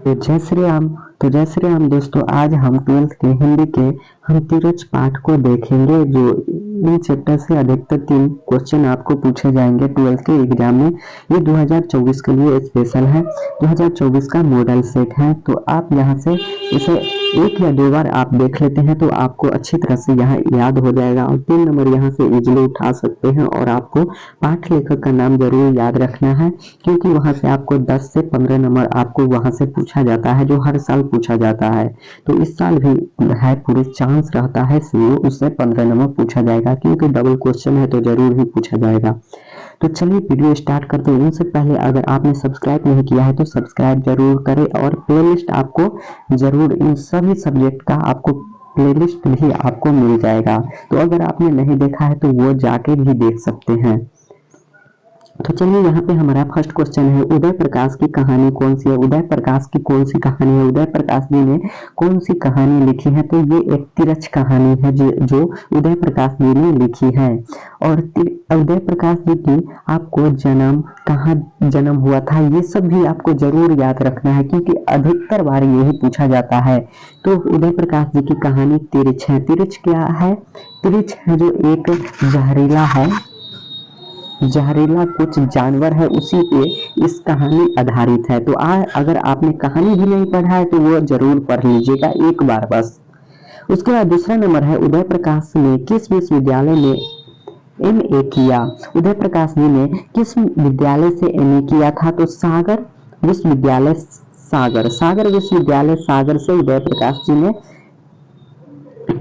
तो जय श्री राम। दोस्तों, आज हम 12th के हिंदी के हम तीरथ पाठ को देखेंगे। जो इन चैप्टर से अधिकतर 3 क्वेश्चन आपको पूछे जाएंगे 12th के एग्जाम में। ये 2024 के लिए स्पेशल है, 2024 का मॉडल सेट है। तो आप यहाँ से इसे 1 या 2 बार आप देख लेते हैं तो आपको अच्छी तरह से यहाँ याद हो जाएगा और 3 नंबर यहाँ से इजीली उठा सकते हैं। और आपको पाठ लेखक का नाम जरूर याद रखना है, क्योंकि वहां से आपको 10 से 15 नंबर आपको वहां से पूछा जाता है, जो हर साल पूछा जाता है। तो इस साल भी है पूरी चांस रहता है उससे 15 नंबर पूछा जाएगा, क्योंकि डबल क्वेश्चन है तो जरूर ही पूछा जाएगा। तो चलिए वीडियो स्टार्ट करते हैं। उनसे पहले अगर आपने सब्सक्राइब नहीं किया है तो सब्सक्राइब जरूर करें, और प्लेलिस्ट आपको जरूर इन सभी सब्जेक्ट का आपको प्लेलिस्ट भी आपको मिल जाएगा। तो अगर आपने नहीं देखा है तो वो जाके भी देख सकते हैं। तो चलिए यहाँ पे हमारा फर्स्ट क्वेश्चन है, उदय प्रकाश की कहानी कौन सी है? उदय प्रकाश की कौन सी कहानी है? उदय प्रकाश जी ने कौन सी कहानी लिखी है? तो ये एक तिरछ कहानी है जो उदय प्रकाश जी ने लिखी है। और उदय प्रकाश जी की आपको जन्म, कहाँ जन्म हुआ था, ये सब भी आपको जरूर याद रखना है, क्योंकि अधिकतर बार यही पूछा जाता है। तो उदय प्रकाश जी की कहानी तिरछ है। तिरछ क्या है? तिरछ है जो एक जहरीला कुछ जानवर है, उसी पे इस कहानी आधारित है। तो अगर आपने कहानी भी नहीं पढ़ा है तो वो जरूर पढ़ लीजिएगा एक बार बस। उसके बाद दूसरा नंबर है, उदय प्रकाश ने किस विश्वविद्यालय में एमए किया? उदय प्रकाश जी ने किस विद्यालय से एमए किया था? तो सागर विश्वविद्यालय सागर से उदय प्रकाश जी ने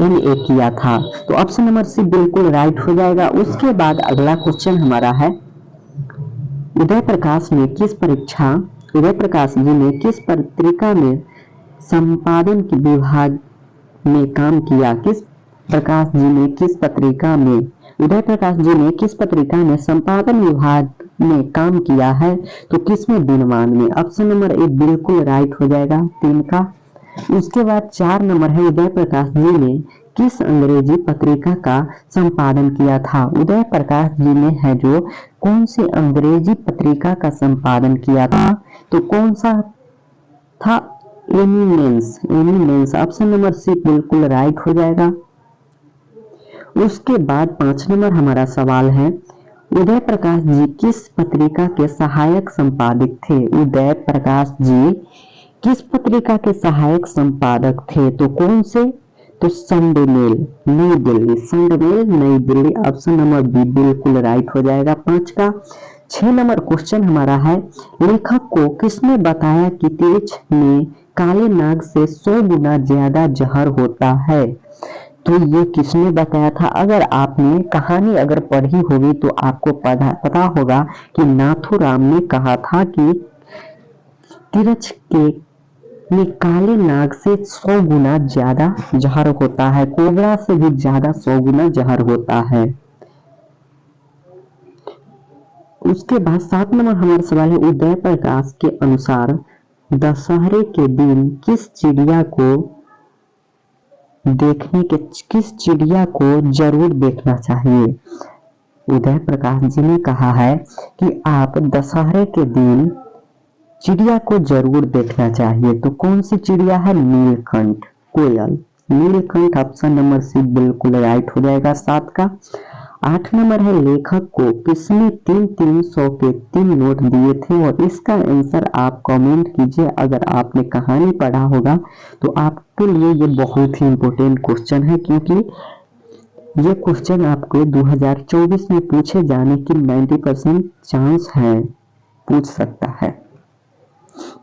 एमए किया था। तो ऑप्शन नंबर सी बिल्कुल राइट हो जाएगा। उसके बाद अगला क्वेश्चन हमारा है, उदय प्रकाश जी ने किस पत्रिका में संपादन के विभाग में काम किया? उदय प्रकाश जी ने किस पत्रिका में संपादन विभाग में काम किया है? तो किसमें? दिनमान में। ऑप्शन नंबर ए बिल्कुल राइट हो जाएगा 3 का। उसके बाद 4 नंबर है, उदय प्रकाश जी ने किस अंग्रेजी पत्रिका का संपादन किया था? उदय प्रकाश जी ने है जो कौन सी अंग्रेजी पत्रिका का संपादन किया था? तो कौन सा था? एमिनेंस। ऑप्शन नंबर सी बिल्कुल राइट हो जाएगा। उसके बाद 5 नंबर हमारा सवाल है, उदय प्रकाश जी किस पत्रिका के सहायक संपादक थे? उदय प्रकाश जी किस पत्रिका के सहायक संपादक थे? तो कौन से? तो संडे मेल नई दिल्ली। ऑप्शन नंबर बी बिल्कुल राइट हो जाएगा 5 का। 6 नंबर क्वेश्चन हमारा है, लेखक को किसने बताया कि तिरछ में काले नाग से 100 गुना ज्यादा जहर होता है? तो ये किसने बताया था? अगर आपने कहानी अगर पढ़ी होगी तो आपको पता होगा कि नाथूराम ने कहा था कि तिरछ में काले नाग से 100 गुना ज्यादा जहर होता है, कोबरा से भी ज्यादा 100 गुना जहर होता है। उसके बाद 7 नंबर हमारा सवाल है, उदय प्रकाश के अनुसार दशहरे के दिन किस चिड़िया को जरूर देखना चाहिए? उदय प्रकाश जी ने कहा है कि आप दशहरे के दिन चिड़िया को जरूर देखना चाहिए। तो कौन सी चिड़िया है? नीलकंठ, कोयल, नीलकंठ। ऑप्शन नंबर सी बिल्कुल राइट हो जाएगा 7 का। 8 नंबर है, लेखक को किसने 300 के 3 नोट दिए थे? और इसका आंसर आप कमेंट कीजिए। अगर आपने कहानी पढ़ा होगा तो आपके लिए ये बहुत ही इंपॉर्टेंट क्वेश्चन है, क्योंकि ये क्वेश्चन आपको 2024 में पूछे जाने की 90% चांस है, पूछ सकता है।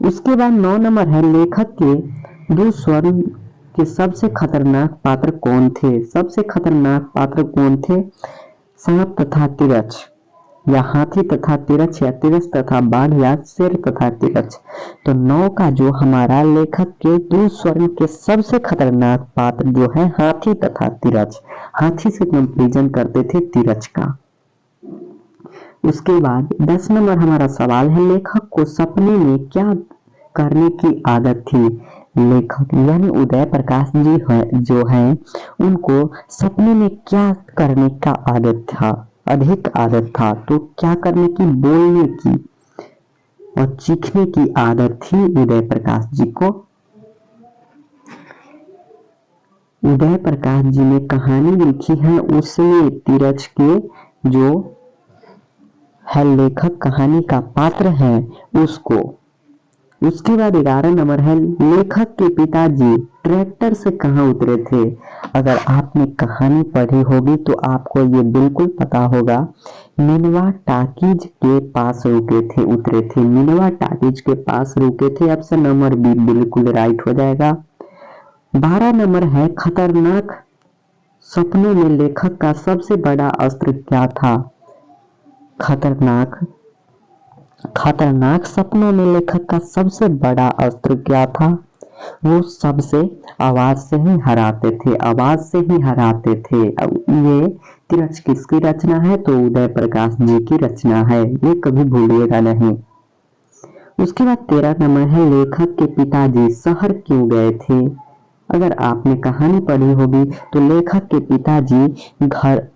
उसके बाद 9 नंबर है, लेखक के 2 स्वर्ण के सबसे खतरनाक पात्र कौन थे? सबसे खतरनाक पात्र कौन थे? सांप तथा तिरछ, या हाथी तथा तिरछ, या तिरछ तथा बाघ, या शेर तथा तिरछ। तो 9 का जो हमारा लेखक के 2 स्वर्ण के सबसे खतरनाक पात्र जो है हाथी तथा तिरछ। हाथी से कंपेरिजन करते थे तिरछ का। उसके बाद 10 नंबर हमारा सवाल है, लेखक को सपने में क्या करने की आदत थी? लेखक यानी उदय प्रकाश जी जो हैं उनको सपने में क्या करने का अधिक आदत था? तो क्या करने की? बोलने की। और चीखने की आदत थी उदय प्रकाश जी को। उदय प्रकाश जी ने कहानी लिखी है, उसमें तीरथ के जो है लेखक कहानी का पात्र है उसको। उसके बाद 11 नंबर है लेखक के पिताजी ट्रैक्टर से कहाँ उतरे थे। अगर आपने कहानी पढ़ी होगी तो आपको ये बिल्कुल पता होगा, मिनवा टाकीज के पास रुके थे, उतरे थे, मिनवा टाकीज के पास रुके थे। ऑप्शन नंबर बी बिल्कुल राइट हो जाएगा। 12 नंबर है खतरनाक सपनों में लेखक का सबसे बड़ा अस्त्र क्या था। खतरनाक सपनों में लेखक का सबसे बड़ा अस्त्र क्या था। वो सबसे आवाज से ही हराते थे, आवाज से ही हराते थे। अब ये तीरथ किसकी रचना है, तो उदय प्रकाश जी की रचना है, ये कभी भूलिएगा नहीं। उसके बाद 13 नंबर है लेखक के पिताजी शहर क्यों गए थे। अगर आपने कहानी पढ़ी होगी तो लेखक के पिताजी घर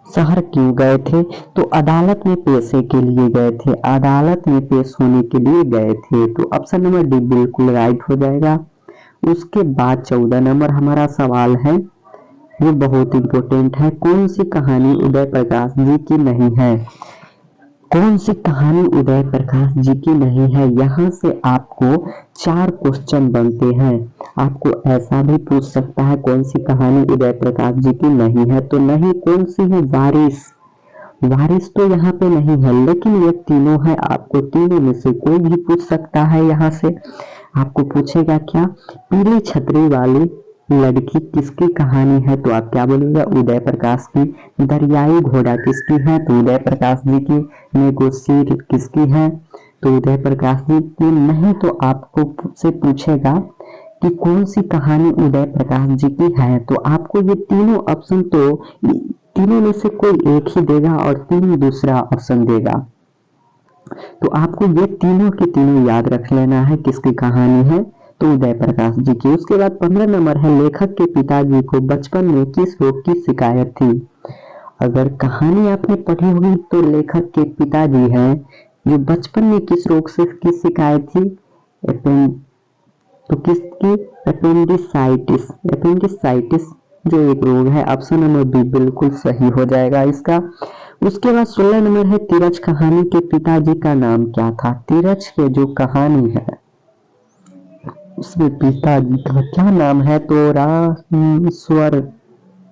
शहर क्यों गए थे, तो अदालत में पेशे के लिए गए थे, अदालत में पेश होने के लिए गए थे। तो ऑप्शन नंबर डी बिल्कुल राइट हो जाएगा। उसके बाद 14 नंबर हमारा सवाल है, ये बहुत इंपॉर्टेंट है, कौन सी कहानी उदय प्रकाश जी की नहीं है। कौन सी कहानी उदय प्रकाश जी की नहीं है। यहाँ से आपको 4 क्वेश्चन बनते हैं। आपको ऐसा भी पूछ सकता है कौन सी कहानी उदय प्रकाश जी की नहीं है, तो नहीं कौन सी है, वारिस। वारिस तो यहाँ पे नहीं है, लेकिन ये तीनों है, आपको तीनों में से कोई भी पूछ सकता है। यहाँ से आपको पूछेगा क्या, पीली छतरी वाली लड़की किसकी कहानी है, तो आप क्या बोलेगा, उदय प्रकाश की। दरियाई घोड़ा किसकी है, तो उदय प्रकाश जी की। नेगोशिएट किसकी है, तो उदय प्रकाश जी की। नहीं तो आपको से पूछेगा कि कौन सी कहानी उदय प्रकाश जी की है, तो आपको ये तीनों ऑप्शन, तो तीनों में से कोई एक ही देगा और तीनों दूसरा ऑप्शन देगा। तो आपको ये तीनों के तीनों याद रख लेना है किसकी कहानी है, तो उदय प्रकाश जी की। उसके बाद 15 नंबर है लेखक के पिताजी को बचपन में किस रोग की शिकायत थी। अगर कहानी आपने पढ़ी होगी तो लेखक के पिताजी हैं जो बचपन में किस रोग से की शिकायत थी, तो किसकी, अपेंडिसाइटिस। अपेंडिसाइटिस जो एक रोग है। ऑप्शन नंबर बी बिल्कुल सही हो जाएगा इसका। उसके बाद 16 नंबर है तीरथ कहानी के पिताजी का नाम क्या था। तीरथ के जो कहानी है उसमें पिताजी का क्या नाम है, तो Rameshwar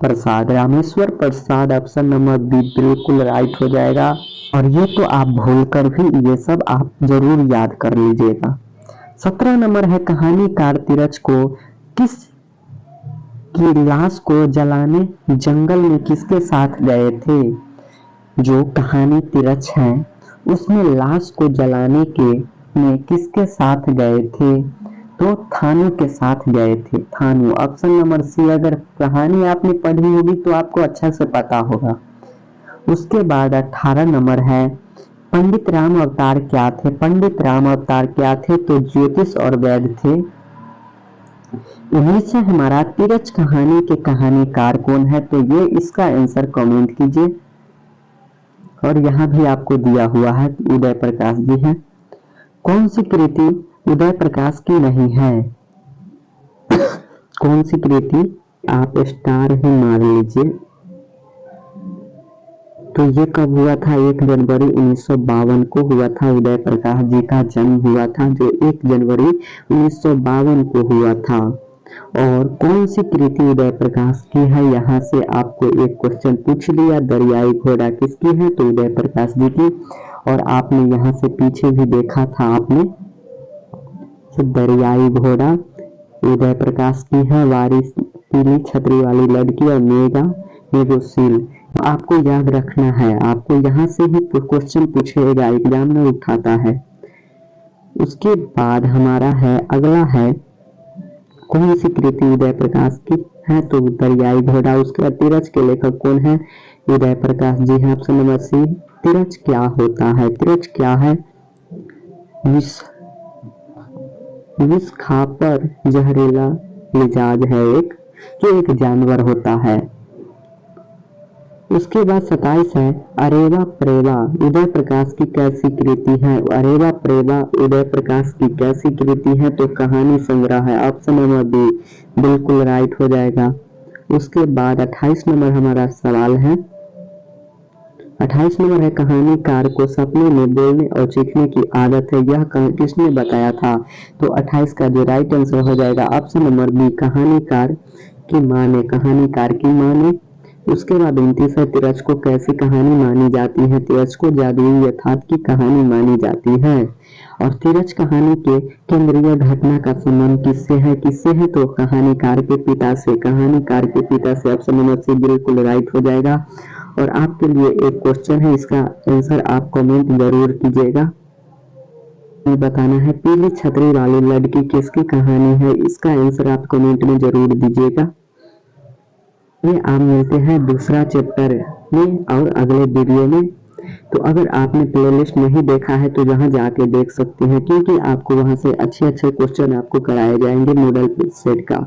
Prasad. Rameshwar Prasad option number B बिल्कुल राइट हो जाएगा। और ये तो आप भूल कर भी ये सब आप जरूर याद कर लीजिएगा। 17 नंबर है कहानीकार तीरथ को किस की लाश को जलाने जंगल में किसके साथ गए थे। जो कहानी तीरथ है उसमें लाश को जलाने के में किसके साथ गए थे, तो थानू के साथ गए थे, थानू। Option number C. अगर कहानी आपने पढ़ी होगी तो आपको अच्छा से पता होगा। उसके बाद 18 नंबर है पंडित राम अवतार क्या थे। पंडित राम अवतार क्या थे, तो ज्योतिष और वैद्य थे। इन्हीं से हमारा तीरथ कहानी के कहानीकार कौन है, तो ये इसका आंसर कमेंट कीजिए। और यहाँ भी आपको दिया हुआ है उदय प्रकाश जी हैं। कौन सी कृति उदय प्रकाश की नहीं है। कौन सी कृति, आप स्टार ही मार लीजिए। तो ये कब हुआ था, 1 जनवरी 1952 को हुआ था। उदय प्रकाश जी का जन्म हुआ था जो 1 जनवरी 1952 को हुआ था। और कौन सी कृति उदय प्रकाश की है, यहाँ से आपको एक क्वेश्चन पूछ लिया। दरियाई घोड़ा किसकी है, तो उदय प्रकाश जी की। और आपने यहाँ से पीछे भी देखा था आपने, दरियाई घोड़ा उदय प्रकाश की है। वारिस पीली छतरी वाली लड़की और नेगोशिएट आपको याद रखना है। आपको यहाँ से ही क्वेश्चन पूछेगा, एग्जामिनर उठाता है। उसके बाद हमारा है अगला है कौन सी कृति उदय प्रकाश की है, तो दरियाई घोड़ा। उसके बाद तीरथ के लेखक कौन है, उदय प्रकाश जी हैं। ऑप्शन नंबर सी। तीरथ क्या होता है, तीरथ क्या है, विष खाकर जहरीला मिजाज है एक, जो एक जानवर होता है। उसके बाद 27 है अरेवा प्रेवा उदय प्रकाश की कैसी कृति है। अरेवा प्रेवा उदय प्रकाश की कैसी कृति है, तो कहानी संग्रह है। ऑप्शन नंबर बी बिल्कुल राइट हो जाएगा। उसके बाद 28 नंबर हमारा सवाल है। 28 नंबर है कहानीकार को सपने में बोलने और चीखने की आदत है, यह किसने बताया था। तो 28 का जो राइट आंसर हो जाएगा ऑप्शन नंबर बी कहानीकार की माँ ने, कहानीकार की माँ ने। उसके बाद 29 है तिरछ को कैसी कहानी मानी जाती है। तिरछ को जादुई यथार्थ की कहानी मानी जाती है। और तिरछ कहानी के केंद्रीय घटना का संबंध किससे है, तो कहानीकार के पिता से, कहानीकार के पिता से। ऑप्शन नंबर सी बिल्कुल राइट हो जाएगा। और आपके लिए एक क्वेश्चन है, इसका आंसर आप कमेंट जरूर कीजिएगा। बताना है पीली छतरी वाली लड़की किसकी कहानी है, इसका आंसर आप कमेंट में जरूर दीजिएगा। ये आप मिलते हैं दूसरा चैप्टर में और अगले वीडियो में। तो अगर आपने प्लेलिस्ट नहीं देखा है तो वहां जाके देख सकते हैं, क्योंकि आपको वहां से अच्छे क्वेश्चन आपको कराए जाएंगे मॉडल सेट का।